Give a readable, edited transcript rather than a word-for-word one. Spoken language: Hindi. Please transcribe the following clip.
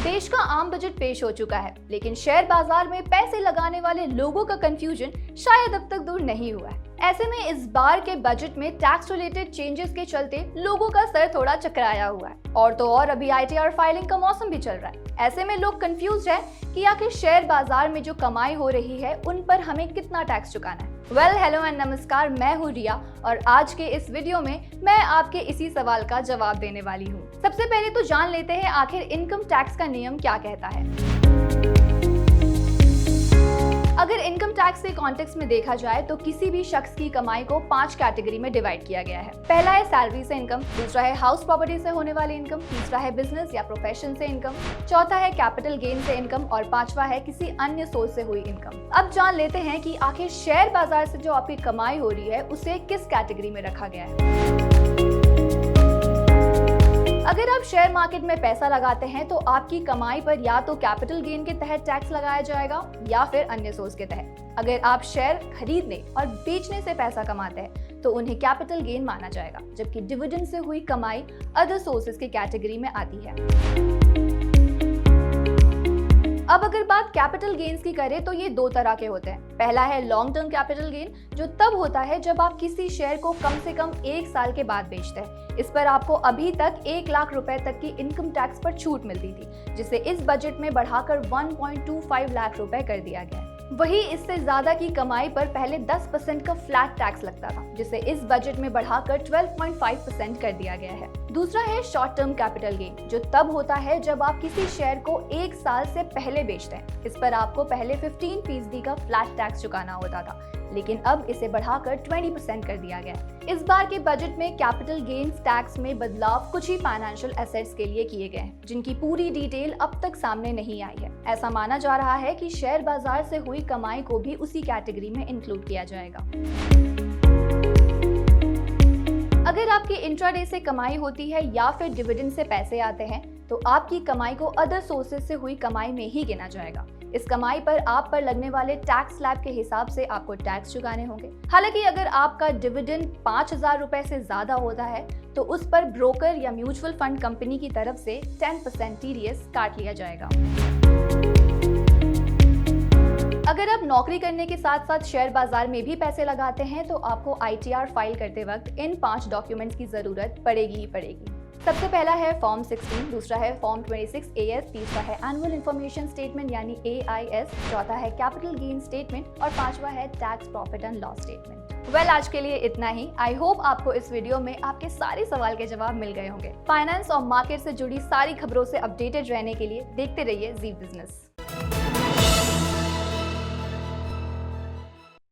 देश का आम बजट पेश हो चुका है, लेकिन शेयर बाजार में पैसे लगाने वाले लोगों का कंफ्यूजन शायद अब तक दूर नहीं हुआ है। ऐसे में इस बार के बजट में टैक्स रिलेटेड चेंजेस के चलते लोगों का सर थोड़ा चकराया हुआ है। और तो और अभी ITR फाइलिंग का मौसम भी चल रहा है। ऐसे में लोग कंफ्यूज हैं कि आखिर शेयर बाजार में जो कमाई हो रही है उन पर हमें कितना टैक्स चुकाना है। वेल, हेलो एंड नमस्कार, मैं हूँ रिया और आज के इस वीडियो में मैं आपके इसी सवाल का जवाब देने वाली हूँ। सबसे पहले तो जान लेते हैं आखिर इनकम टैक्स का नियम क्या कहता है। अगर इनकम टैक्स के कॉन्टेक्स्ट में देखा जाए तो किसी भी शख्स की कमाई को 5 कैटेगरी में डिवाइड किया गया है। पहला है सैलरी से इनकम, दूसरा है हाउस प्रॉपर्टी से होने वाली इनकम, तीसरा है बिजनेस या प्रोफेशन से इनकम, चौथा है कैपिटल गेन से इनकम और पांचवा है किसी अन्य सोर्स से हुई इनकम। अब जान लेते हैं कि आखिर शेयर बाजार से जो आपकी कमाई हो रही है उसे किस कैटेगरी में रखा गया है। अगर आप शेयर मार्केट में पैसा लगाते हैं तो आपकी कमाई पर या तो कैपिटल गेन के तहत टैक्स लगाया जाएगा या फिर अन्य सोर्स के तहत। अगर आप शेयर खरीदने और बेचने से पैसा कमाते हैं तो उन्हें कैपिटल गेन माना जाएगा, जबकि डिविडेंड से हुई कमाई अदर सोर्सेज की कैटेगरी में आती है। अब अगर बात कैपिटल गेन्स की करें तो ये 2 तरह के होते हैं। पहला है लॉन्ग टर्म कैपिटल गेन, जो तब होता है जब आप किसी शेयर को कम से कम 1 साल के बाद बेचते हैं। इस पर आपको अभी तक 1 लाख रुपए तक की इनकम टैक्स पर छूट मिलती थी, जिसे इस बजट में बढ़ाकर 1.25 लाख रुपए कर दिया गया है। वही इससे ज्यादा की कमाई पर पहले 10% का फ्लैट टैक्स लगता था, जिसे इस बजट में बढ़ाकर 12.5% कर दिया गया है। दूसरा है शॉर्ट टर्म कैपिटल गेन, जो तब होता है जब आप किसी शेयर को 1 साल से पहले बेचते हैं। इस पर आपको पहले 15% का फ्लैट टैक्स चुकाना होता था, लेकिन अब इसे बढ़ाकर 20% कर दिया गया है। इस बार के बजट में कैपिटल गेन्स टैक्स में बदलाव कुछ ही फाइनेंशियल एसेट्स के लिए किए गए हैं, जिनकी पूरी डिटेल अब तक सामने नहीं आई है। ऐसा माना जा रहा है कि शेयर बाजार से हुई कमाई को भी उसी कैटेगरी में इंक्लूड किया जाएगा। अगर आपकी इंट्राडे से कमाई होती है या फिर डिविडेंड से पैसे आते हैं तो आपकी कमाई को अदर सोर्सेज से हुई कमाई में ही गिना जाएगा। इस कमाई पर आप पर लगने वाले टैक्स स्लैब के हिसाब से आपको टैक्स चुकाने होंगे। हालांकि अगर आपका डिविडेंड 5,000 रुपए से ज्यादा होता है तो उस पर ब्रोकर या म्यूचुअल फंड कंपनी की तरफ से 10% TDS काट लिया जाएगा। अगर आप नौकरी करने के साथ साथ शेयर बाजार में भी पैसे लगाते हैं तो आपको ITR फाइल करते वक्त इन 5 डॉक्यूमेंट्स की जरूरत पड़ेगी ही पड़ेगी। सबसे पहला है फॉर्म 16, दूसरा है फॉर्म 26 AS, तीसरा है एनुअल इन्फॉर्मेशन स्टेटमेंट यानी AIS, चौथा है कैपिटल गेन स्टेटमेंट और पांचवा है tax profit and loss statement. Well, आज के लिए इतना ही। आई होप आपको इस वीडियो में आपके सारे सवाल के जवाब मिल गए होंगे। फाइनेंस और मार्केट से जुड़ी सारी खबरों से अपडेटेड रहने के लिए देखते रहिए जी बिजनेस।